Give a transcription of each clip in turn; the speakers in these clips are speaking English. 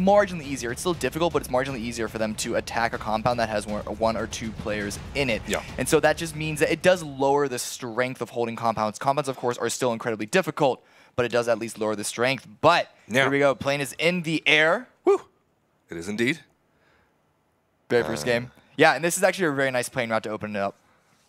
marginally easier. It's still difficult, but it's marginally easier for them to attack a compound that has one or two players in it. Yeah. And so that just means that it does lower the strength of holding compounds. Compounds, of course, are still incredibly difficult, but it does at least lower the strength. But here we go. Plane is in the air. Woo! It is indeed. Very first game. Yeah, and this is actually a very nice plane route to open it up.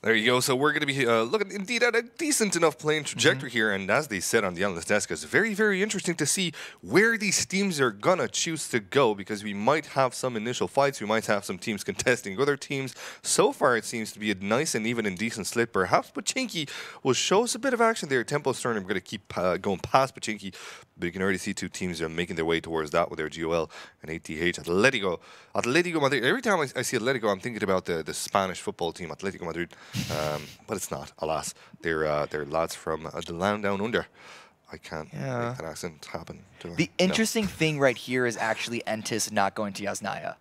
There you go. So we're going to be looking indeed at a decent enough playing trajectory here. And as they said on the analyst desk, it's very, very interesting to see where these teams are going to choose to go, because we might have some initial fights. We might have some teams contesting other teams. So far, it seems to be a nice and even and decent split. Perhaps Pachinki will show us a bit of action there. Tempo Stern, I'm going to keep going past Pachinki. But you can already see two teams are making their way towards that with their GOL and ATH. Atletico Madrid. Every time I see Atletico, I'm thinking about the Spanish football team, Atletico Madrid. But it's not, alas. They're lads from the land down under. I can't make that accent happen. The interesting thing right here is actually Entis not going to Yasnaya.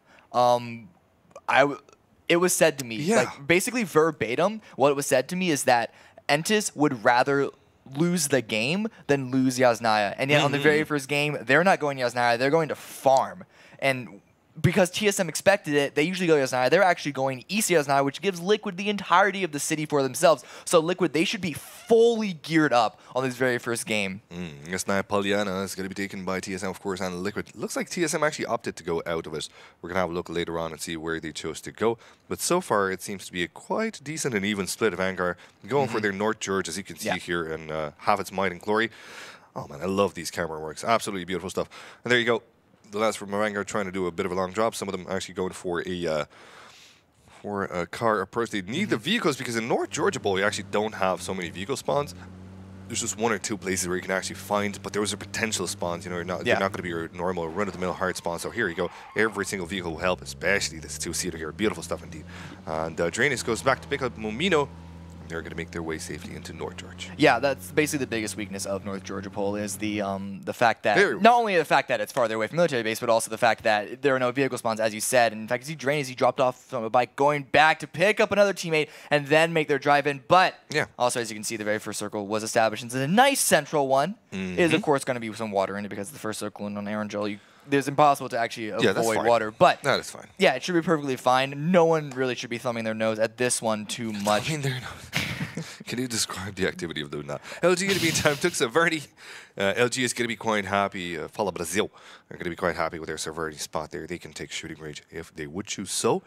It was said to me, like basically verbatim, what it was said to me is that Entis would rather lose the game than lose Yasnaya. And yet on the very first game, they're not going to Yasnaya, they're going to farm. And because TSM expected it, they usually go to Yasnaya. They're actually going east of Yasnaya, which gives Liquid the entirety of the city for themselves. So Liquid, they should be fully geared up on this very first game. Yasnaya Poliana is going to be taken by TSM, of course, and Liquid. Looks like TSM actually opted to go out of it. We're going to have a look later on and see where they chose to go. But so far, it seems to be a quite decent and even split of Angar going for their North George, as you can see here, and have its might and glory. Oh, man, I love these camera works. Absolutely beautiful stuff. And there you go. The lads from Maranga are trying to do a bit of a long job. Some of them actually going for a car approach. They need the vehicles, because in North Georgia Bowl, you actually don't have so many vehicle spawns. There's just one or two places where you can actually find, but those are potential spawns. You know, they're not going to be your normal run-of-the-mill hard spawn. So here you go. Every single vehicle will help, especially this two-seater here. Beautiful stuff indeed. And Drainus goes back to pick up Momino. They're going to make their way safely into North Georgia. Yeah, that's basically the biggest weakness of North Georgia Pole is the fact that not only the fact that it's farther away from military base, but also the fact that there are no vehicle spawns, as you said. And in fact, you see Drain as he dropped off from a bike, going back to pick up another teammate and then make their drive in. But also, as you can see, the very first circle was established. And so the nice central one is, of course, going to be some water in it, because the first circle on Arangel, there's impossible to actually avoid water. But that is fine. Yeah, it should be perfectly fine. No one really should be thumbing their nose at this one too much. Thumbing their nose. Can you describe the activity of doing that? LG in the meantime took Severity. LG is going to be quite happy. Fala Brazil are going to be quite happy with their Severity spot there. They can take shooting range if they would choose so.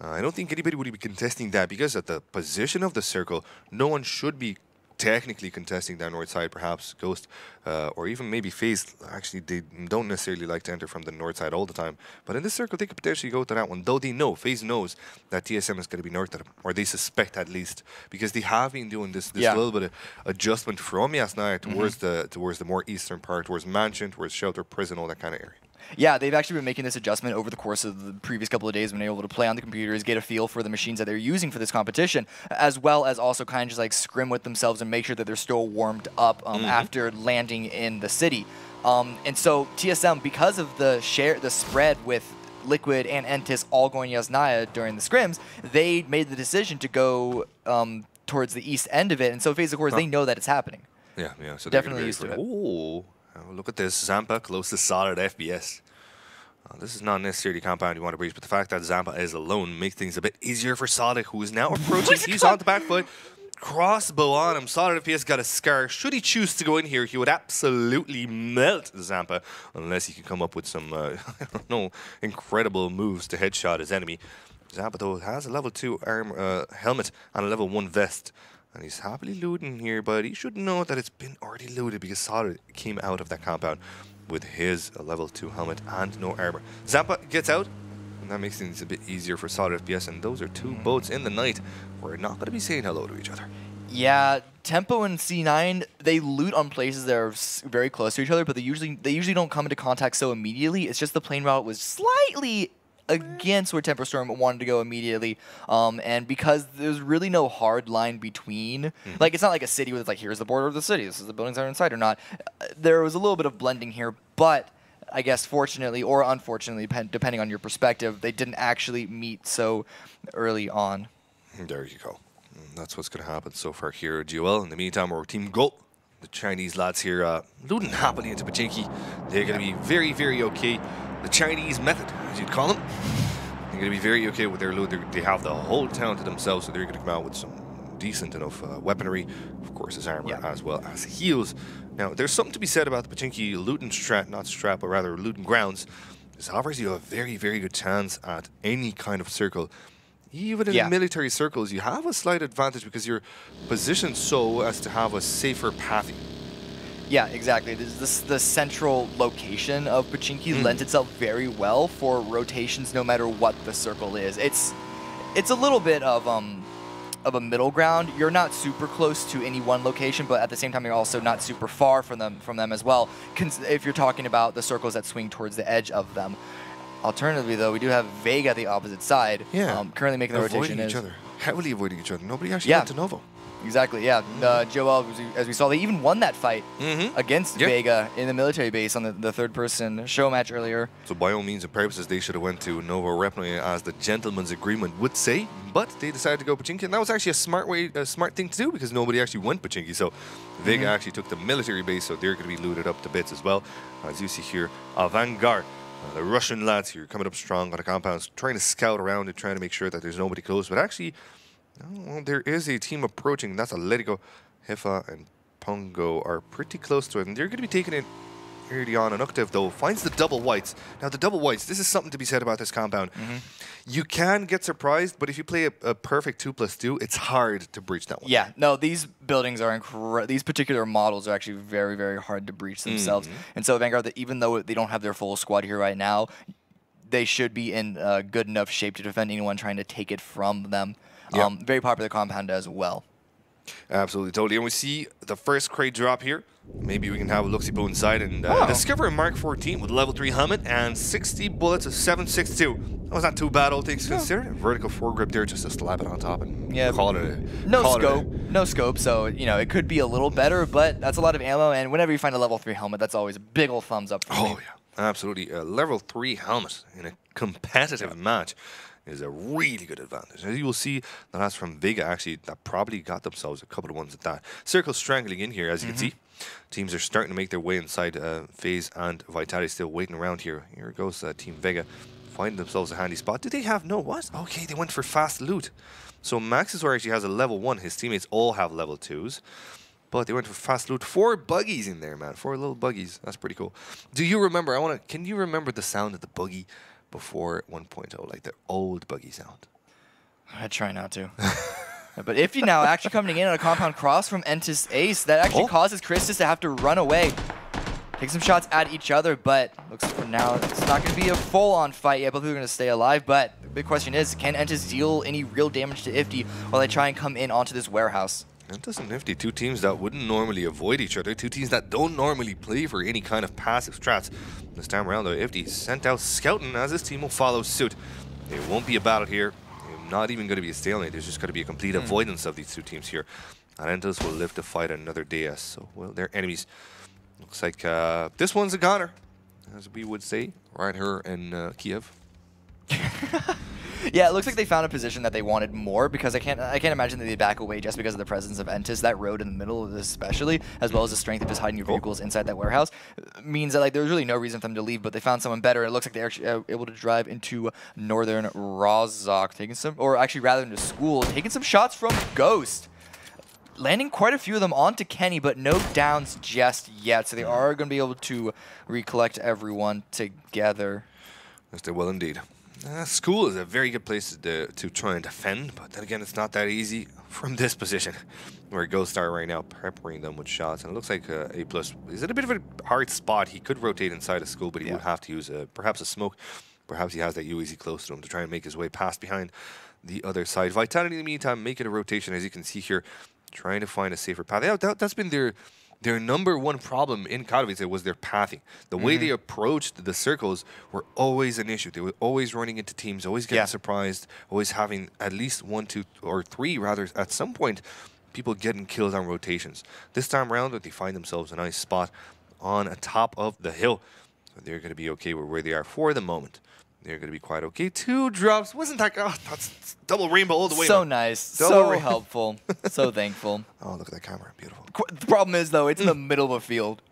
I don't think anybody would be contesting that, because at the position of the circle, no one should be technically contesting that north side. Perhaps Ghost or even maybe FaZe. Actually, they don't necessarily like to enter from the north side all the time. But in this circle, they could potentially go to that one. Though they know, FaZe knows that TSM is going to be north of them. Or they suspect at least. Because they have been doing this little bit of adjustment from Yasnaya towards the more eastern part, towards Mansion, towards Shelter, Prison, all that kind of area. Yeah, they've actually been making this adjustment over the course of the previous couple of days when they're able to play on the computers, get a feel for the machines that they're using for this competition, as well as also kind of just like scrim with themselves and make sure that they're still warmed up after landing in the city. And so TSM, because of the spread with Liquid and Entis all going Yasnaya during the scrims, they made the decision to go towards the east end of it. And so FaZe, of course, they know that it's happening. Yeah. So definitely used to it. Ooh. Look at this, Zampa close to solid FPS. This is not necessarily a compound you want to breach, but the fact that Zampa is alone makes things a bit easier for Solid, who is now approaching. He's on the back foot. Crossbow on him. Solid FPS got a scar. Should he choose to go in here, he would absolutely melt Zampa, unless he can come up with some, I don't know, incredible moves to headshot his enemy. Zampa, though, has a level 2 helmet and a level 1 vest. And he's happily looting here, but he should know that it's been already looted, because Solid came out of that compound with his level 2 helmet and no armor. Zampa gets out, and that makes things a bit easier for Solid FPS, and those are two boats in the night. We're not going to be saying hello to each other. Yeah, Tempo and C9, they loot on places that are very close to each other, but they usually don't come into contact so immediately. It's just the plane route was slightly against where Tempo Storm wanted to go immediately, and because there's really no hard line between, like, it's not like a city where it's like, here's the border of the city, this is the buildings that are inside or not. There was a little bit of blending here, but I guess fortunately or unfortunately, depending on your perspective, they didn't actually meet so early on. There you go. That's what's going to happen so far here at GOL. In the meantime, we're Team Gold. The Chinese lads here looting happily into Pachinki. They're going to be very, very okay. the Chinese method, as you'd call them. They're going to be very okay with their loot. They have the whole town to themselves, so they're going to come out with some decent enough weaponry. Of course, his armor as well as heals. Now, there's something to be said about the Pachinki looting strat, not strat, but rather looting grounds. This offers you a very, very good chance at any kind of circle. Even in military circles, you have a slight advantage because you're positioned so as to have a safer pathing. Yeah, exactly. The central location of Pachinki lends itself very well for rotations, no matter what the circle is. It's a little bit of a middle ground. You're not super close to any one location, but at the same time, you're also not super far from them as well. If you're talking about the circles that swing towards the edge of them. Alternatively, though, we do have Vega at the opposite side. Yeah. Currently making the rotation. Avoiding each other. Heavily avoiding each other. Nobody actually went to Novo. Exactly, yeah. Joel, as we saw, they even won that fight against Vega in the military base on the third-person show match earlier. So by all means and purposes, they should have went to Novo Repnoy as the gentleman's agreement would say, but they decided to go Pachinki, and that was actually a smart thing to do because nobody actually went Pachinki. So Vega actually took the military base, so they're going to be looted up to bits as well. As you see here, Vanguard. The Russian lads here coming up strong on the compounds, trying to scout around and trying to make sure that there's nobody close. But actually, well, there is a team approaching. That's Atletico. Hefa and Pongo are pretty close to it. And they're going to be taking it early on. And Octave, though, finds the double whites. Now, the double whites, this is something to be said about this compound. You can get surprised, but if you play a perfect 2+2, it's hard to breach that one. Yeah, no, these buildings are these particular models are actually very, very hard to breach themselves. And so Vanguard, even though they don't have their full squad here right now, they should be in good enough shape to defend anyone trying to take it from them. Very popular compound as well. Absolutely, totally. And we see the first crate drop here. Maybe we can have a look-see-boo inside and discover a Mark 14 with level 3 helmet and 60 bullets of 7.62. That was not too bad, all things considered. Vertical foregrip there just to slap it on top and call it a... No scope, so, you know, it could be a little better, but that's a lot of ammo, and whenever you find a level 3 helmet, that's always a big ol' thumbs up for me. Oh, yeah, absolutely. A level 3 helmet in a competitive match is a really good advantage. As you will see, that's from Vega, actually, that probably got themselves a couple of ones at that. Circle strangling in here, as you can see. Teams are starting to make their way inside. FaZe and Vitality still waiting around here. Here goes Team Vega, finding themselves a handy spot. Did they have no what? Okay, they went for fast loot. So Maxisor actually has a level 1. His teammates all have level 2s. But they went for fast loot. 4 buggies in there, man. 4 little buggies. That's pretty cool. Do you remember, can you remember the sound of the buggy before 1.0, like the old buggy sound? I try not to. But if you now actually coming in on a compound cross from Entis Ace, that actually causes Christus to have to run away. Take some shots at each other, but looks for now it's not going to be a full-on fight yet. Both people are going to stay alive, but the big question is, can Entis deal any real damage to Ifty while they try and come in onto this warehouse? Entis and Ifty, two teams that wouldn't normally avoid each other, two teams that don't normally play for any kind of passive strats. This time around, though, Ifty sent out scouting as his team will follow suit. There won't be a battle here. Not even going to be a stalemate. There's just going to be a complete avoidance of these two teams here. And Entis will live to fight another day. So, well, they're enemies. Looks like this one's a goner, as we would say, right here in Kiev. Yeah, it looks like they found a position that they wanted more, because I can't imagine that they back away just because of the presence of Entis. That road in the middle of this especially, as well as the strength of just hiding your vehicles inside that warehouse, means that like there's really no reason for them to leave, but they found someone better. It looks like they're actually able to drive into northern Rozhok, taking some, or actually rather into school, taking some shots from Ghost. Landing quite a few of them onto Kenny, but no downs just yet, so they are going to be able to recollect everyone together. Yes, they will indeed. School is a very good place to try and defend, but then again, it's not that easy from this position, where Ghost are right now peppering them with shots, and it looks like A+. Is it a bit of a hard spot? He could rotate inside of school, but he would have to use perhaps a smoke. Perhaps he has that UAZ close to him to try and make his way past behind the other side. Vitality, in the meantime, making a rotation, as you can see here, trying to find a safer path. That's been their number one problem in Katowice was their pathing. The way they approached the circles were always an issue. They were always running into teams, always getting surprised, always having at least 1, 2, or 3, rather, at some point, people getting killed on rotations. This time around, they find themselves a nice spot on top of the hill. So they're going to be okay with where they are for the moment. They're going to be quite okay. 2 drops. Wasn't that... Oh, that's double rainbow all the way. So nice. So helpful. So thankful. Oh, look at that camera. Beautiful. The problem is, though, it's in the middle of a field.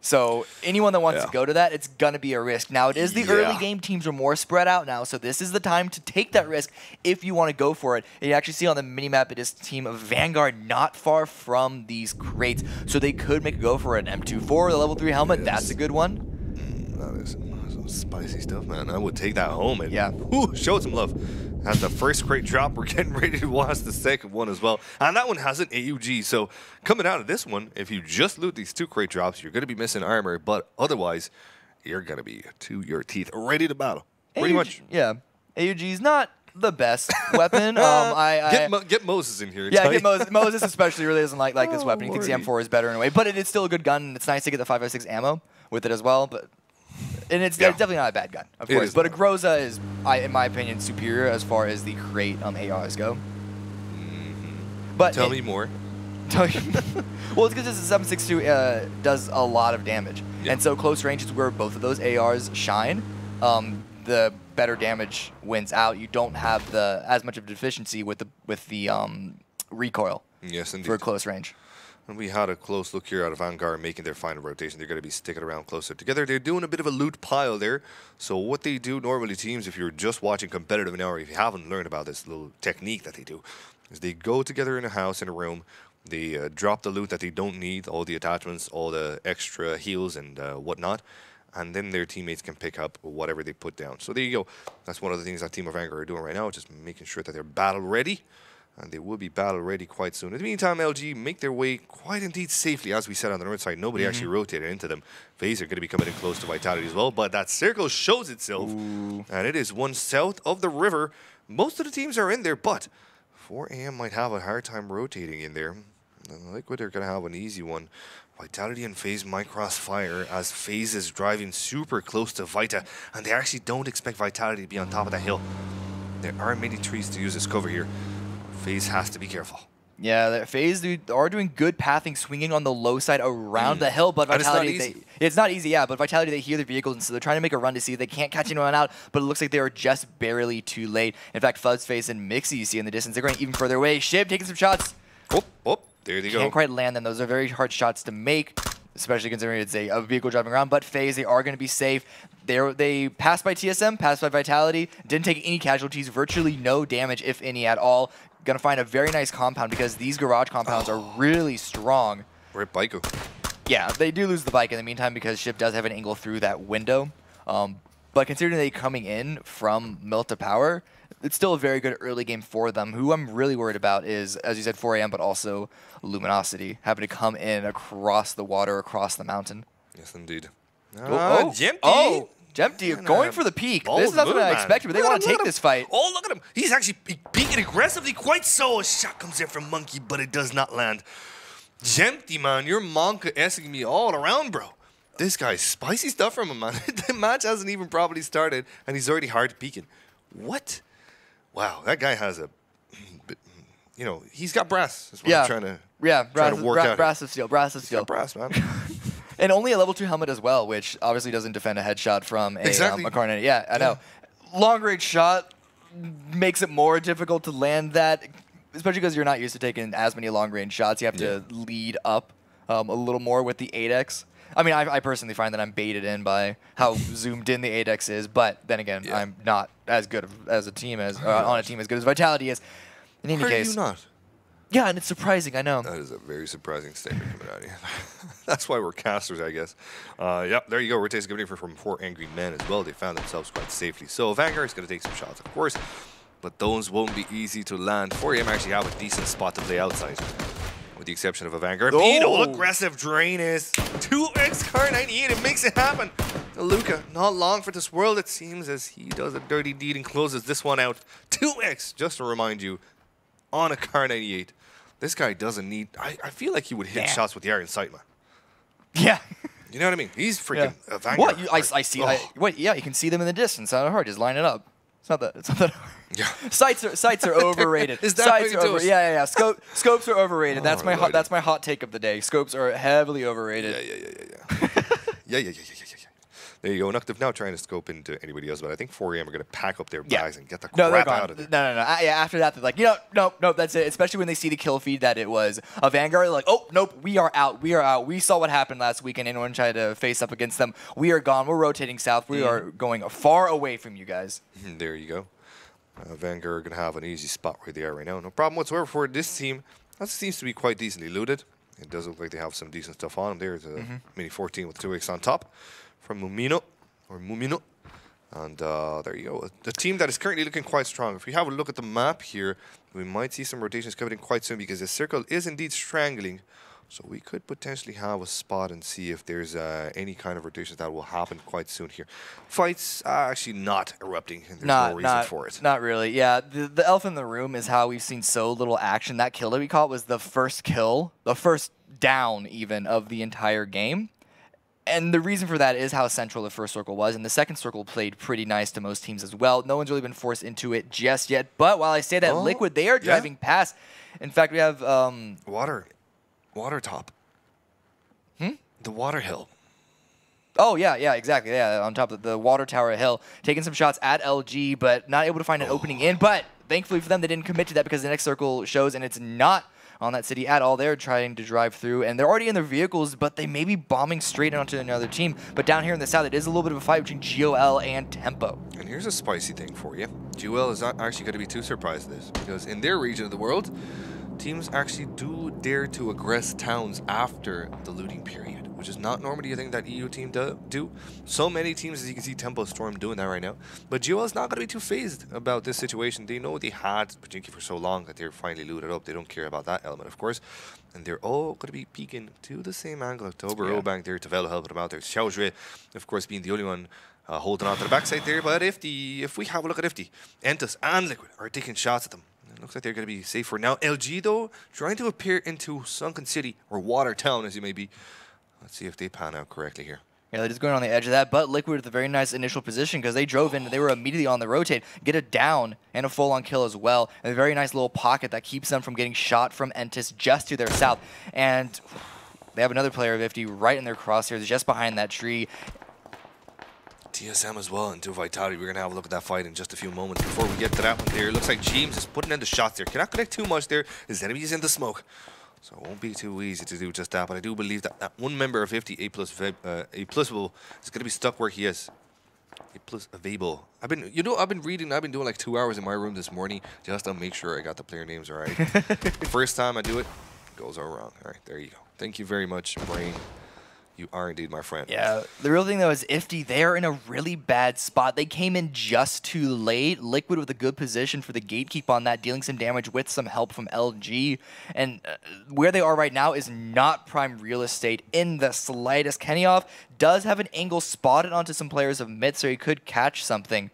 So anyone that wants to go to that, it's going to be a risk. Now, it is the early game. Teams are more spread out now, so this is the time to take that risk if you want to go for it. And you actually see on the minimap, it is Team Vanguard not far from these crates, so they could make a go for an M24, the level 3 helmet. Yes. That's a good one. That is some spicy stuff, man. I would take that home and show some love. That's the first crate drop. We're getting ready to watch the second one as well. And that one has an AUG. So coming out of this one, if you just loot these 2 crate drops, you're going to be missing armor. But otherwise, you're going to be to your teeth, ready to battle. Pretty much. Yeah. AUG is not the best weapon. Get Moses in here. Yeah, get Moses. Moses especially really doesn't like this weapon. He thinks the M4 is better in a way. But it's still a good gun. And it's nice to get the 5.56 ammo with it as well. And it's definitely not a bad gun, of course. But a Groza is, in my opinion, superior as far as the crate ARs go. But Tell me more. Well, it's because the 7.62 does a lot of damage. And so close range is where both of those ARs shine. The better damage wins out. You don't have as much of a deficiency with the recoil. Yes, indeed. For close range. And we had a close look here at Vanguard making their final rotation. They're going to be sticking around closer together. They're doing a bit of a loot pile there. So what they do normally, teams, if you're just watching competitive now, or if you haven't learned about this little technique that they do, is they go together in a house, in a room. They drop the loot that they don't need, all the attachments, all the extra heals and whatnot. And then their teammates can pick up whatever they put down. So there you go. That's one of the things that Team of Vanguard are doing right now, just making sure that they're battle ready. And they will be battle ready quite soon. In the meantime, LG make their way quite indeed safely. As we said on the north side, nobody actually rotated into them. FaZe are going to be coming in close to Vitality as well. But that circle shows itself. Ooh. And it is one south of the river. Most of the teams are in there, but 4 AM might have a hard time rotating in there. And Liquid are going to have an easy one. Vitality and FaZe might cross fire as FaZe is driving super close to Vita. And they actually don't expect Vitality to be on top of that hill. There are many trees to use as cover here. FaZe has to be careful. Yeah, FaZe are doing good pathing, swinging on the low side around the hill, but Vitality, it's not easy, but Vitality, they hear the vehicles, and so they're trying to make a run to see if they can't catch anyone out, but it looks like they are just barely too late. In fact, Fuzzface and Mixie, you see in the distance, they're going even further away. Shib taking some shots. Oh, there they go. Can't quite land them. Those are very hard shots to make, especially considering it's a vehicle driving around, but FaZe, they are going to be safe. They passed by TSM, passed by Vitality, didn't take any casualties, virtually no damage, if any at all. Going to find a very nice compound because these garage compounds are really strong. Rip Baiko. Yeah, they do lose the bike in the meantime because Ship does have an angle through that window. But considering they coming in from Milta Power, it's still a very good early game for them. Who I'm really worried about is, as you said, 4 AM, but also Luminosity having to come in across the water, across the mountain. Yes, indeed. Jempty going for the peak. This is not what I expected, but they want to take this fight. Oh, look at him. He's actually peeking aggressively, quite so. A shot comes in from Monkey, but it does not land. Jempty, man, you're Monka-essing me all around, bro. This guy's spicy stuff from him, man. The match hasn't even properly started, and he's already hard peeking. What? Wow, that guy has a... You know, he's got brass. That's what I'm trying to work out. Brass of steel. Brass of steel. He's got brass, man. And only a level 2 helmet as well, which obviously doesn't defend a headshot from a Carnage. Yeah, I know. Long-range shot makes it more difficult to land that, especially because you're not used to taking as many long-range shots. You have to lead up a little more with the 8X. I mean, I personally find that I'm baited in by how zoomed in the 8X is, but then again, I'm not as good as a team as on a team as good as Vitality is. In any case, are you not? Yeah, and it's surprising, I know. That is a very surprising statement coming out of you. That's why we're casters, I guess. Yep, there you go. Rotate's giving it from 4 Angry Men as well. They found themselves quite safely. So Vanguard's going to take some shots, of course, but those won't be easy to land. 4AM actually have a decent spot to play outside, with the exception of a Vanguard. Oh, aggressive drain is 2x Car 98. It makes it happen. Luca, not long for this world, it seems, as he does a dirty deed and closes this one out. 2x, just to remind you, on a Car 98. This guy doesn't need... I feel like he would hit shots with the iron sight, man. Yeah. You know what I mean? He's freaking a Vanguard. What? I see. Yeah, you can see them in the distance. Not hard. Just line it up. It's not that hard. Yeah. Sights are overrated. Is that sights are Yeah. Scopes are overrated. That's my hot take of the day. Scopes are heavily overrated. Yeah. There you go. Noctiv now trying to scope into anybody else, but I think 4AM are going to pack up their Yeah. bags and get the No, they're crap gone. out of there. No. Yeah, after that, they're like, nope, that's it. Especially when they see the kill feed that it was a Vanguard. They're like, oh, nope, we are out. We saw what happened last week, and anyone tried to face up against them. We are gone. We're rotating south. We are going far away from you guys. There you go. Vanguard are going to have an easy spot where they are right now. No problem whatsoever for this team. That seems to be quite decently looted. It does look like they have some decent stuff on them. There's a Mini 14 with 2X on top from Mumino. And there you go. The team that is currently looking quite strong. If we have a look at the map here, we might see some rotations coming in quite soon because the circle is indeed strangling. So we could potentially have a spot and see if there's any kind of rotations that will happen quite soon here. Fights are actually not erupting, and there's no reason for it. Not really. Yeah, the elephant in the room is how we've seen so little action. That kill that we caught was the first kill, the first down even of the entire game. And the reason for that is how central the first circle was, and the second circle played pretty nice to most teams as well. No one's really been forced into it just yet. But while I say that, Liquid, they are driving past. In fact, we have... Water top. The water hill. Oh, yeah, exactly. Yeah, on top of the water tower hill. Taking some shots at LG, but not able to find an opening in. But thankfully for them, they didn't commit to that because the next circle shows, and it's not on that city at all. They're trying to drive through, and they're already in their vehicles, but they may be bombing straight onto another team. But down here in the south, it is a little bit of a fight between GOL and Tempo. And here's a spicy thing for you. GOL is not actually going to be too surprised at this, because in their region of the world, teams actually do dare to aggress towns after the looting period, which is not normally a thing that EU team do. So many teams, as you can see, Tempo Storm doing that right now. But GOL is not going to be too phased about this situation. They know they had Pachinki for so long that they're finally looted up. They don't care about that element, of course. And they're all going to be peeking to the same angle. October, Obank there, Tavel helping them out there. Xiaozhui, of course, being the only one holding on to the backside there. But if we have a look at Ifty, Entus and Liquid are taking shots at them. It looks like they're going to be safe for now. LG, though, trying to appear into Sunken City, or Water Town, as you may be. Let's see if they pan out correctly here. Yeah, they're just going on the edge of that, but Liquid with a very nice initial position because they drove in, they were immediately on the rotate, get a down and a full-on kill as well. And a very nice little pocket that keeps them from getting shot from Entis just to their south. And they have another player of 50 right in their crosshairs, just behind that tree. TSM as well into Vitality. We're going to have a look at that fight in just a few moments. Before we get to that one there, it looks like James is putting in the shots there. Cannot connect too much there. His enemy is in the smoke. So it won't be too easy to do just that. But I do believe that one member of 50, A plus is going to be stuck where he is. A plus available. I've been reading, I've been doing like 2 hours in my room this morning just to make sure I got the player names right. First time I do it, goes all wrong. All right, there you go. Thank you very much, Brain. You are indeed my friend. Yeah, the real thing though is Ifty, they're in a really bad spot. They came in just too late. Liquid with a good position for the gatekeep on that, dealing some damage with some help from LG. And where they are right now is not prime real estate in the slightest. Kenyoff does have an angle spotted onto some players of mid, so he could catch something.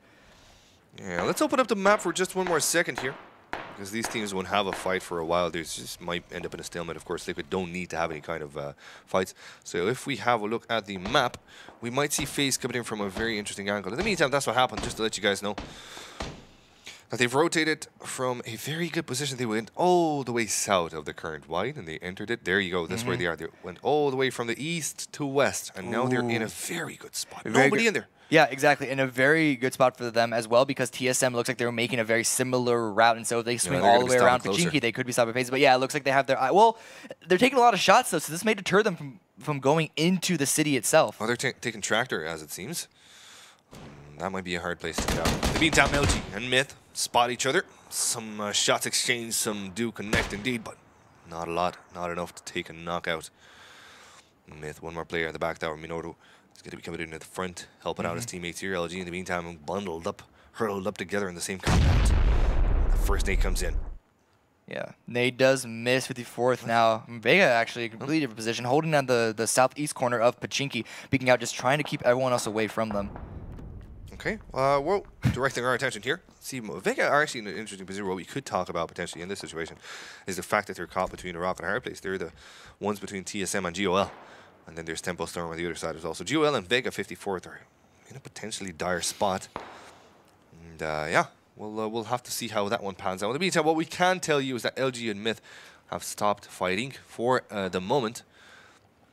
Yeah, let's open up the map for just one more second here. Because these teams won't have a fight for a while. They just might end up in a stalemate. Of course, Liquid don't need to have any kind of fights. So if we have a look at the map, we might see FaZe coming in from a very interesting angle. In the meantime, that's what happened, just to let you guys know. That they've rotated from a very good position. They went all the way south of the current white, and they entered it. There you go. That's where they are. They went all the way from the east to west, and now they're in a very good spot. Nobody in there. Yeah, exactly. In a very good spot for them as well, because TSM looks like they're making a very similar route. And so if they swing all the way around Pachinki, they could be stopping FaZe. But yeah, it looks like they have their eye. Well, they're taking a lot of shots, though, so this may deter them from going into the city itself. Well, they're taking Tractor, as it seems. That might be a hard place to get out. In the meantime, LG and Myth spot each other. Some shots exchanged, some do connect indeed, but not a lot. Not enough to take a knockout. Myth, one more player in the back tower, Minoru. He's going to be coming in at the front, helping out his teammates here. LG, in the meantime, bundled up, hurled up together in the same compound. The first nade comes in. Yeah, nade does miss 54th now. Vega actually a completely different position, holding on the southeast corner of Pachinki, peeking out, just trying to keep everyone else away from them. Okay, well, directing our attention here. See, Vega are actually in an interesting position. What we could talk about potentially in this situation is the fact that they're caught between a rock and a hard place. They're the ones between TSM and GOL. And then there's Tempo Storm on the other side as well. So GOL and Vega 54th are in a potentially dire spot. And yeah, we'll have to see how that one pans out. In the meantime, what we can tell you is that LG and Myth have stopped fighting for the moment.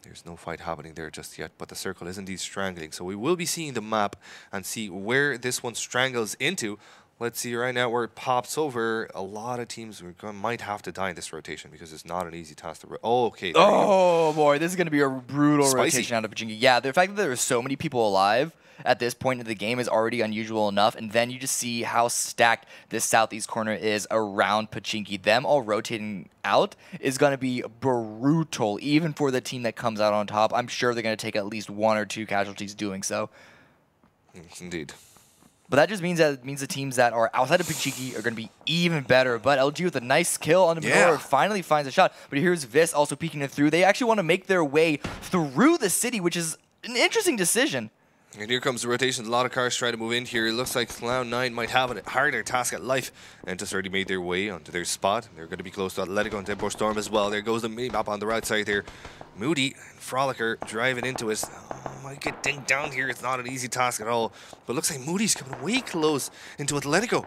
There's no fight happening there just yet, but the circle is indeed strangling. So we will be seeing the map and see where this one strangles into. Let's see right now where it pops over. A lot of teams might have to die in this rotation because it's not an easy task to... Oh, okay. Oh, boy. This is going to be a brutal Spicy. rotation out of Pachinki. Yeah, the fact that there are so many people alive at this point in the game is already unusual enough. And then you just see how stacked this southeast corner is around Pachinki. Them all rotating out is going to be brutal, even for the team that comes out on top. I'm sure they're going to take at least 1 or 2 casualties doing so. Yes, indeed. But that just means the teams that are outside of Pachinki are going to be even better. But LG with a nice kill on the Menorah finally finds a shot. But here's Vis also peeking it through. They actually want to make their way through the city, which is an interesting decision. And here comes the rotation. A lot of cars trying to move in here. It looks like Cloud9 might have a harder task at life. And just already made their way onto their spot. They're going to be close to Atletico and Tempo Storm as well. There goes the mini-map on the right side there. Moody and Frolicker driving into us. Oh, might get dinged down here. It's not an easy task at all. But it looks like Moody's coming way close into Atletico.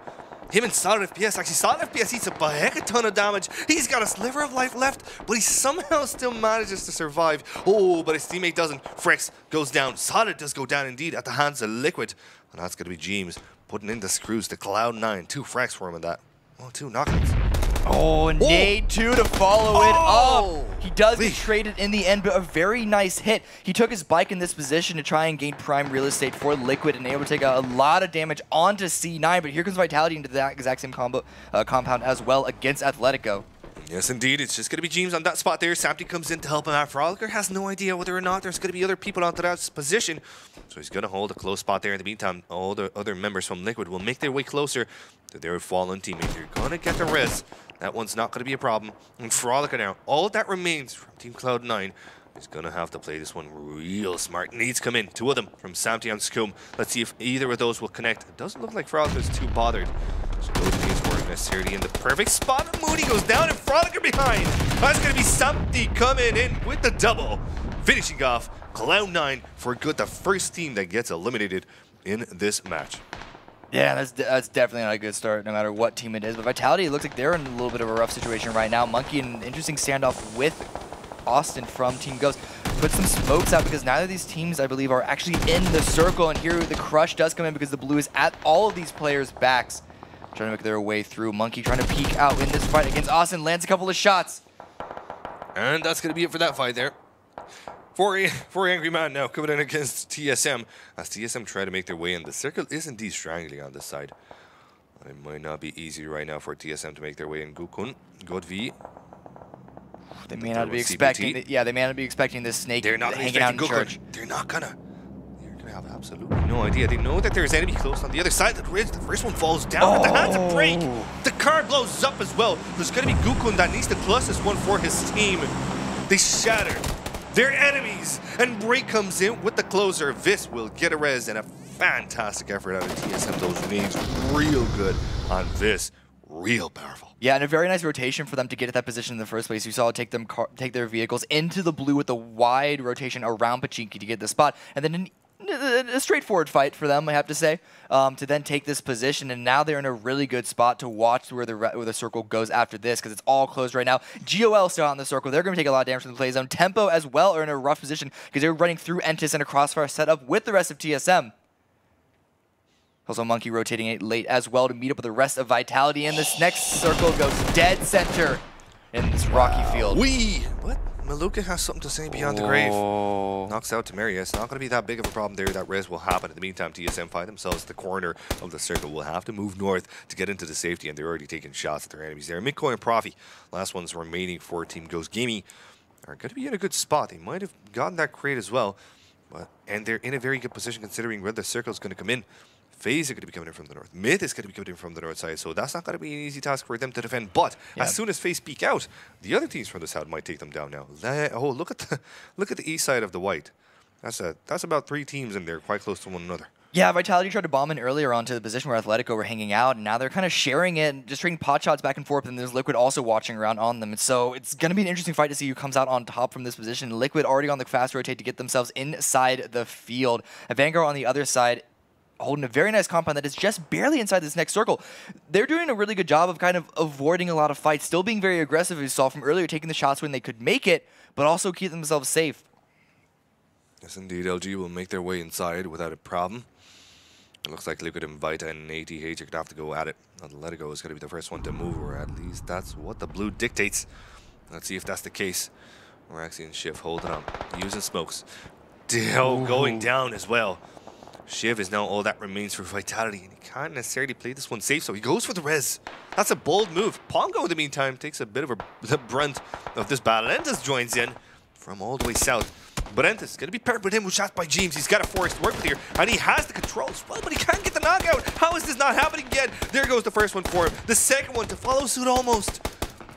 Him and Solid FPS. Actually, Solid FPS eats a heck of a ton of damage. He's got a sliver of life left, but he somehow still manages to survive. Oh, but his teammate doesn't. Frex goes down. Solid does go down indeed at the hands of Liquid. And that's going to be James putting in the screws to Cloud9. 2 frags for him in that. Oh, 2 knockouts. Oh, and Nade 2 to follow it up. He does get traded in the end, but a very nice hit. He took his bike in this position to try and gain prime real estate for Liquid and able to take a lot of damage onto C9, but here comes Vitality into that exact same compound as well against Atletico. Yes, indeed. It's just going to be James on that spot there. Samty comes in to help him out. Frolicker has no idea whether or not there's going to be other people onto that position. So he's going to hold a close spot there. In the meantime, all the other members from Liquid will make their way closer to their fallen teammate. They're going to get the res. That one's not going to be a problem. And Frolicker now, all that remains from Team Cloud9 is going to have to play this one real smart. Needs come in. 2 of them from Samty and Scum. Let's see if either of those will connect. It doesn't look like Frolicker's too bothered. So those things weren't necessarily in the perfect spot. Moody goes down and Frolicker behind. That's going to be Samty coming in with the double. Finishing off Cloud9 for good. The first team that gets eliminated in this match. Yeah, that's definitely not a good start, no matter what team it is. But Vitality, it looks like they're in a little bit of a rough situation right now. Monkey, an interesting standoff with Austin from Team Ghost. Put some smokes out because neither of these teams, I believe, are actually in the circle. And here the crush does come in because the blue is at all of these players' backs. Trying to make their way through. Monkey trying to peek out in this fight against Austin. Lands a couple of shots. And that's going to be it for that fight there. For Angry Man now coming in against TSM. As TSM try to make their way in. The circle is indeed strangling on this side. It might not be easy right now for TSM to make their way in. Gukun, Godv. They may not be expecting. Yeah, they may not be expecting this snake hanging out in church. They're not gonna. They're gonna have absolutely no idea. They know that there's enemy close on the other side of the ridge. The first one falls down at the hands of Break. The car blows up as well. There's gonna be Gukun that needs the closest one for his team. They shatter. They're enemies, and Break comes in with the closer. Vis will get a res, and a fantastic effort out of TSM. Those nades real good on Vis, real powerful. Yeah, and a very nice rotation for them to get at that position in the first place. You saw it take their vehicles into the blue with a wide rotation around Pachinki to get the spot, and then a straightforward fight for them, I have to say, to then take this position. And now they're in a really good spot to watch where the circle goes after this, because it's all closed right now. GOL still out in the circle. They're going to take a lot of damage from the play zone. Tempo as well are in a rough position because they're running through Entis and a crossfire setup with the rest of TSM. Also, Monkey rotating it late as well to meet up with the rest of Vitality. And this next circle goes dead center in this rocky field. What? Maluka has something to say beyond the grave. Knocks out Temeria. It's not going to be that big of a problem there. That res will happen. In the meantime, TSM find themselves at the corner of the circle. Will have to move north to get into the safety, and they're already taking shots at their enemies there. Midcoin and Profi, last ones remaining for Team Ghost Gamey, are going to be in a good spot. They might have gotten that crate as well, and they're in a very good position considering where the circle is going to come in. FaZe are going to be coming in from the north. Myth is going to be coming in from the north side, so that's not going to be an easy task for them to defend. But as soon as FaZe peek out, the other teams from the south might take them down now. Oh, look at the east side of the white. That's about 3 teams in there, quite close to one another. Yeah, Vitality tried to bomb in earlier onto the position where Atletico were hanging out, and now they're kind of sharing it and just trading pot shots back and forth, and there's Liquid also watching around on them. And so it's going to be an interesting fight to see who comes out on top from this position. Liquid already on the fast rotate to get themselves inside the field. And Vanguard on the other side, holding a very nice compound that is just barely inside this next circle. They're doing a really good job of kind of avoiding a lot of fights, still being very aggressive, as you saw from earlier, taking the shots when they could make it, but also keep themselves safe. Yes, indeed. LG will make their way inside without a problem. It looks like Liquid and Vita and ATH are going to have to go at it. Atletico is going to be the first one to move, or at least that's what the blue dictates. Let's see if that's the case. Raxi and Shiv holding on, using smokes. Dale going down as well. Shiv is now all that remains for Vitality, and he can't necessarily play this one safe, so he goes for the res. That's a bold move. Pongo, in the meantime, takes a bit of the brunt of this battle. Entis joins in from all the way south. But Entis going to be paired with him with shots by James. He's got a force to work with here, and he has the control as well, but he can't get the knockout. How is this not happening again? There goes the first one for him. The second one to follow suit almost.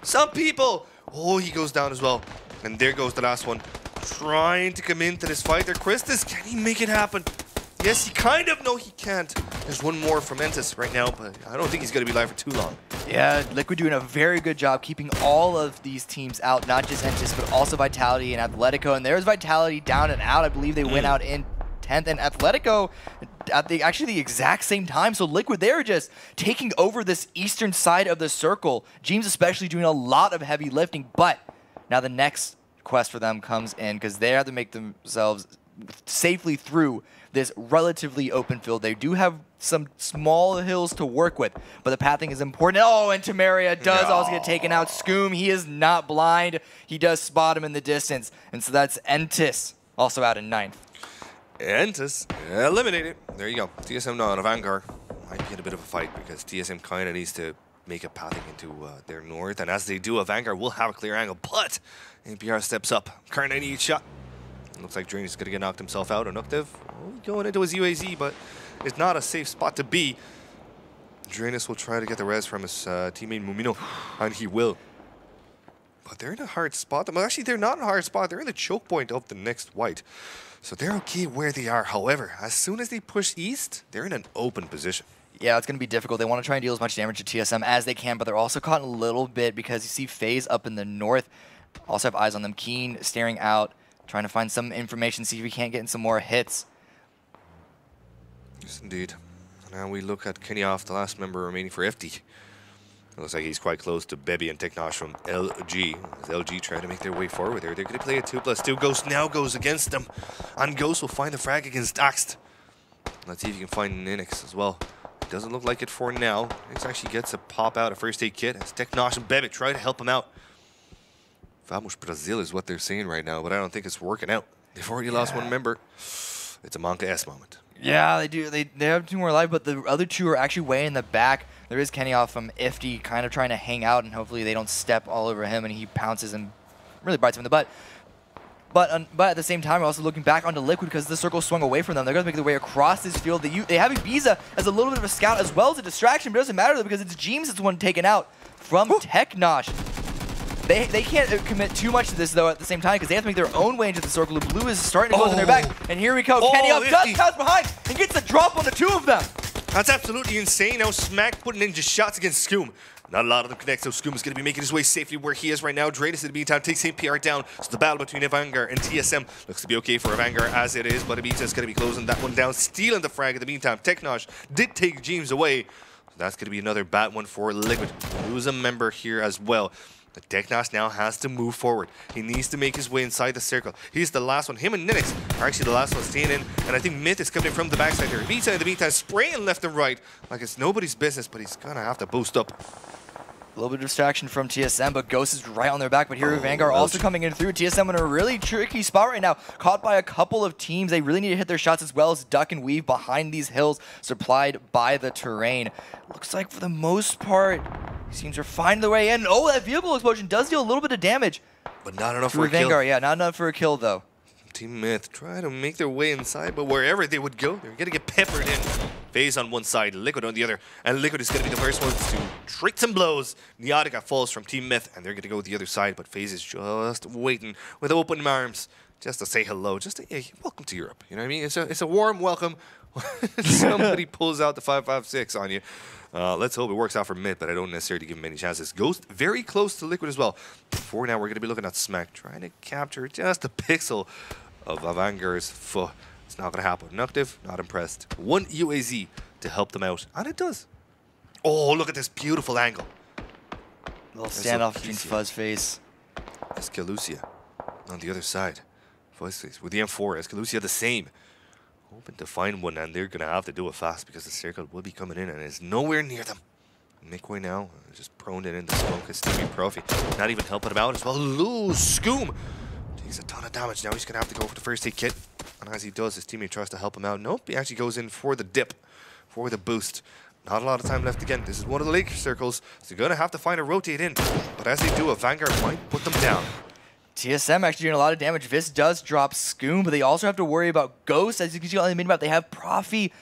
Some people. Oh, he goes down as well. And there goes the last one. Trying to come into this fight there. Christus, can he make it happen? Yes, he kind of. No, he can't. There's one more from Entis right now, but I don't think he's going to be live for too long. Yeah, Liquid doing a very good job keeping all of these teams out, not just Entis, but also Vitality and Atletico. And there's Vitality down and out. I believe they went out in 10th, and Atletico at actually the exact same time. So Liquid, they're just taking over this eastern side of the circle. James especially doing a lot of heavy lifting, but now the next quest for them comes in because they have to make themselves safely through this relatively open field. They do have some small hills to work with, but the pathing is important. Oh, and Temeria does also get taken out. Scoom, he is not blind. He does spot him in the distance, and so that's Entis also out in 9th. Entis eliminated. There you go. TSM now out of Vanguard. Might be in a bit of a fight because TSM kind of needs to make a pathing into their north, and as they do, a Vanguard will have a clear angle, but APR steps up. Current 98 shot. Looks like Drain is going to get knocked himself out. Inoctive going into his UAZ, but it's not a safe spot to be. Drainus will try to get the res from his teammate Mumino, and he will. But they're in a hard spot. Well, actually, they're not in a hard spot. They're in the choke point of the next white. So they're okay where they are. However, as soon as they push east, they're in an open position. Yeah, it's going to be difficult. They want to try and deal as much damage to TSM as they can, but they're also caught in a little bit because you see FaZe up in the north. Also have eyes on them. Keen staring out, trying to find some information, see if we can't get in some more hits. Yes, indeed. Now we look at Kenyoff, the last member remaining for FD. It looks like he's quite close to Bebby and Teknosh from LG. As LG trying to make their way forward there. They're going to play a 2+2. Ghost now goes against them. And Ghost will find the frag against Axt. Let's see if he can find Ninix as well. It doesn't look like it for now. Ninix actually gets a pop out, a first aid kit. As Teknosh and Bebby try to help him out. Vamos Brazil is what they're saying right now, but I don't think it's working out. They've already lost one member. It's a Monka S moment. Yeah, they do. They have 2 more alive, but the other 2 are actually way in the back. There is Kenyoff from IFTY kind of trying to hang out, and hopefully they don't step all over him, and he pounces and really bites him in the butt. But at the same time, we're also looking back onto Liquid because the circle swung away from them. They're going to make their way across this field. They have Ibiza as a little bit of a scout as well as a distraction, but it doesn't matter though because it's James that's the one taken out from Teknosh. They can't commit too much to this, though, at the same time, because they have to make their own way into the circle. The blue is starting to close in their back. And here we go. Kenyoff does pass behind and gets the drop on the 2 of them. That's absolutely insane. Now Smack putting in just shots against Scoom. Not a lot of them connect, so Scoom is going to be making his way safely where he is right now. Dratus, in the meantime, takes APR down. So the battle between Vanguard and TSM looks to be okay for Vanguard as it is, but Ibiza is going to be closing that one down, stealing the frag in the meantime. Teknosh did take James away. So that's going to be another bad one for Liquid. Lose a member here as well. But Teknosh now has to move forward. He needs to make his way inside the circle. He's the last one. Him and Ninix are actually the last one staying in. And I think Myth is coming in from the backside there. Vita in the meantime spraying left and right like it's nobody's business, but he's going to have to boost up. A little bit of distraction from TSM, but Ghost is right on their back. But here Vanguard also coming in through. TSM in a really tricky spot right now. Caught by a couple of teams. They really need to hit their shots as well as duck and weave behind these hills supplied by the terrain. Looks like for the most part, these teams are finding their way in. Oh, that vehicle explosion does deal a little bit of damage. But not enough for a Vanguard, kill. Yeah, not enough for a kill, though. Team Myth try to make their way inside, but wherever they would go, they're going to get peppered in. FaZe on one side, Liquid on the other, and Liquid is going to be the first ones to treat some blows. Neotica falls from Team Myth, and they're going to go the other side, but FaZe is just waiting with open arms just to say hello, just to, hey, welcome to Europe. You know what I mean? It's a warm welcome. Somebody pulls out the 5.56 on you. Let's hope it works out for Myth, but I don't necessarily give him any chances. Ghost very close to Liquid as well. For now, we're going to be looking at Smack, trying to capture just a pixel of Vanguard's foot. It's not going to happen. Noctiv, not impressed. One UAZ to help them out, and it does. Oh, look at this beautiful angle. Little standoff between Fuzz face. Escalucia on the other side. With the M4, Escalucia the same. Hoping to find one, and they're going to have to do it fast because the circle will be coming in and is nowhere near them. McCoy now just prone it in the smoke. It's Steamy Profi. Not even helping him out as well. Lose Scoom. Takes a ton of damage. Now he's going to have to go for the first aid kit. And as he does, his teammate tries to help him out. Nope, he actually goes in for the dip, for the boost. Not a lot of time left again. This is one of the lake circles, so they're going to have to find a rotate in. But as they do, a Vanguard might put them down. TSM actually doing a lot of damage. Vis does drop Scoom, but they also have to worry about Ghost. As you can see on the mini-map, they have Profi.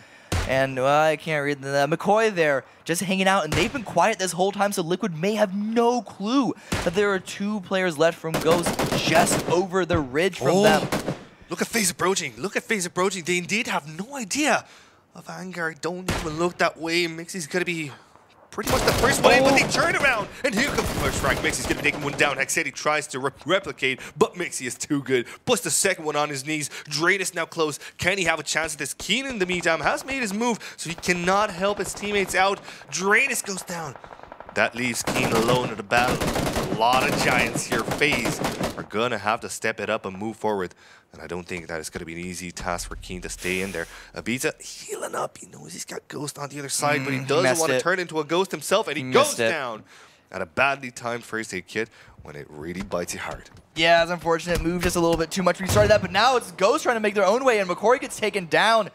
And I can't read the McCoy there, just hanging out. And they've been quiet this whole time, so Liquid may have no clue that there are 2 players left from Ghost just over the ridge from them. Look at FaZe approaching. Look at FaZe approaching. They indeed have no idea. Vanguard don't even look that way. Mixie's going to be pretty much the first one in, but they turn around. And here comes the first frag. Mixie's going to be taking one down. Hexetti tries to replicate, but Mixie is too good. Puts the second one on his knees. Drain is now close. Can he have a chance at this? Keen in the meantime has made his move, so he cannot help his teammates out. Drainus goes down. That leaves Keen alone in the battle. A lot of giants here. FaZe are going to have to step it up and move forward. And I don't think that it's going to be an easy task for Keen to stay in there. Ibiza healing up. He knows he's got Ghost on the other side, but he doesn't want to turn into a Ghost himself, and he goes down at a badly timed first aid kit when it really bites you hard. Yeah, it's unfortunate. Moved just a little bit too much. We started that, but now it's Ghost trying to make their own way, and McCory gets taken down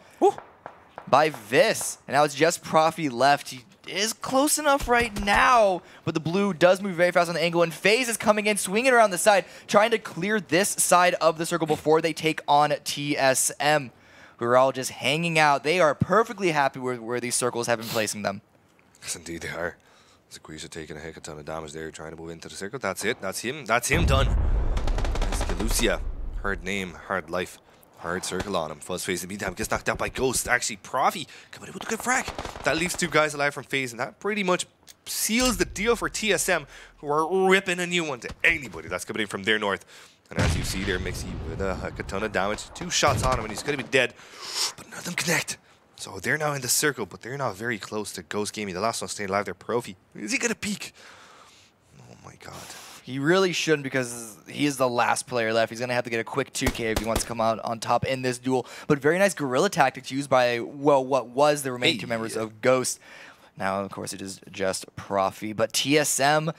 by Vis. And now it's just Profi left. He is close enough right now, but the blue does move very fast on the angle, and FaZe is coming in, swinging around the side, trying to clear this side of the circle before they take on TSM, who are all just hanging out. They are perfectly happy with where these circles have been placing them. Yes, indeed they are. Zaquisha taking a heck of a ton of damage there, trying to move into the circle. That's it. That's him. That's him done. Escalucia. Hard name, hard life. Hard circle on him. FaZe in the meantime gets knocked out by Ghost. Actually, Profi coming in with a good frag. That leaves 2 guys alive from FaZe, and that pretty much seals the deal for TSM, who are ripping a new one to anybody that's coming in from their north. And as you see there, Mixie with a heck of a ton of damage. 2 shots on him, and he's going to be dead. But none of them connect. So they're now in the circle, but they're not very close to Ghost Gaming. The last one staying alive there, Profi. Is he going to peek? Oh my god. He really shouldn't, because he is the last player left. He's going to have to get a quick 2K if he wants to come out on top in this duel. But very nice guerrilla tactics used by, well, what was the remaining 2 members of Ghost. Now, of course, it is just Profi. But TSM,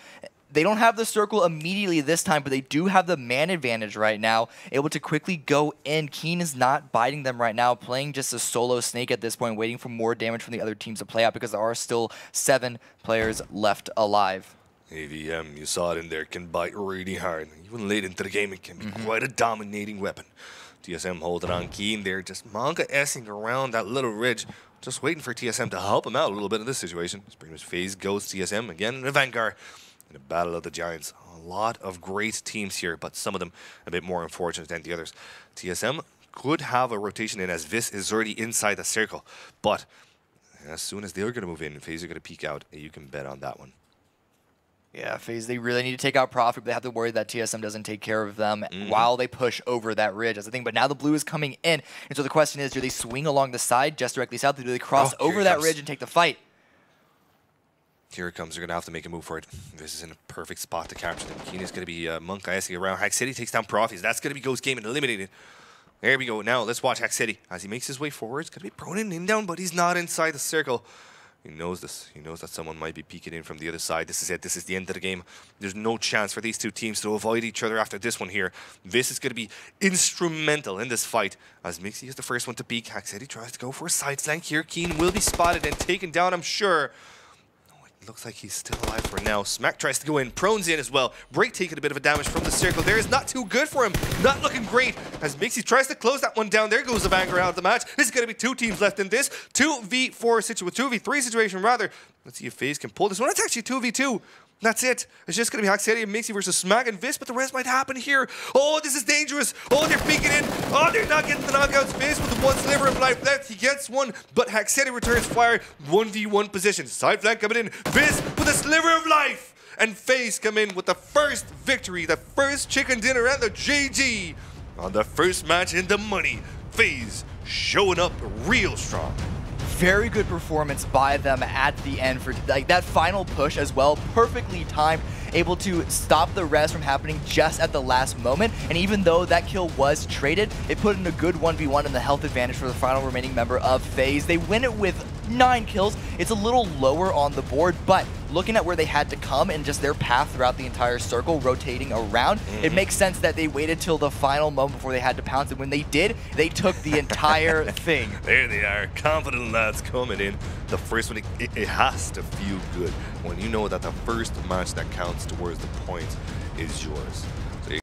they don't have the circle immediately this time, but they do have the man advantage right now, able to quickly go in. Keen is not biting them right now, playing just a solo snake at this point, waiting for more damage from the other teams to play out, because there are still 7 players left alive. AVM, you saw it in there, can bite really hard. Even late into the game, it can be quite a dominating weapon. TSM holding on Keen there, just manga-essing around that little ridge, just waiting for TSM to help him out a little bit in this situation. It's pretty much FaZe, Ghost, TSM, again in the Vanguard, in the Battle of the Giants. A lot of great teams here, but some of them a bit more unfortunate than the others. TSM could have a rotation in, as Vis is already inside the circle, but as soon as they're going to move in, FaZe are going to peek out, you can bet on that one. Yeah, FaZe, they really need to take out Profit, but they have to worry that TSM doesn't take care of them while they push over that ridge. That's the thing. But now the blue is coming in. And so the question is, do they swing along the side just directly south, or do they cross over that ridge and take the fight? Here it comes. They're going to have to make a move for it. This is in a perfect spot to capture them. Keen is going to be Monk icing around. Hexetti takes down Profis. That's going to be Ghost Game and eliminated. There we go. Now let's watch Hexetti as he makes his way forward. It's going to be prone in down, but he's not inside the circle. He knows this. He knows that someone might be peeking in from the other side. This is it. This is the end of the game. There's no chance for these 2 teams to avoid each other after this one here. This is going to be instrumental in this fight, as Mixie is the first one to peek. Hexetti tries to go for a side flank here. Keen will be spotted and taken down, I'm sure. Looks like he's still alive for now. Smack tries to go in. Prone's in as well. Break taking a bit of a damage from the circle. There is not too good for him. Not looking great as Mixie tries to close that one down. There goes the Vanguard out of the match. This is going to be 2 teams left in this. 2v4 situation, 2v3 situation rather. Let's see if FaZe can pull this one. It's actually 2v2. That's it. It's just going to be Hexetti and Mixie versus Smack and Vis, but the rest might happen here. Oh, this is dangerous. Oh, they're peeking in. Oh, they're not getting the knockouts. Vis with the 1 sliver of life left. He gets one, but Hexetti returns fire. 1v1 position. Side flank coming in. Vis with a sliver of life. And FaZe come in with the first victory, the first chicken dinner and the GG on the first match in the money. FaZe showing up real strong. Very good performance by them at the end for like that final push as well, perfectly timed. able to stop the res from happening just at the last moment. And even though that kill was traded, it put in a good 1v1 and the health advantage for the final remaining member of FaZe. They win it with 9 kills. It's a little lower on the board, but looking at where they had to come and just their path throughout the entire circle, rotating around, it makes sense that they waited till the final moment before they had to pounce. And when they did, they took the entire thing. There they are, confident lads coming in. The first one, it has to feel good when you know that the first match that counts towards the points is yours.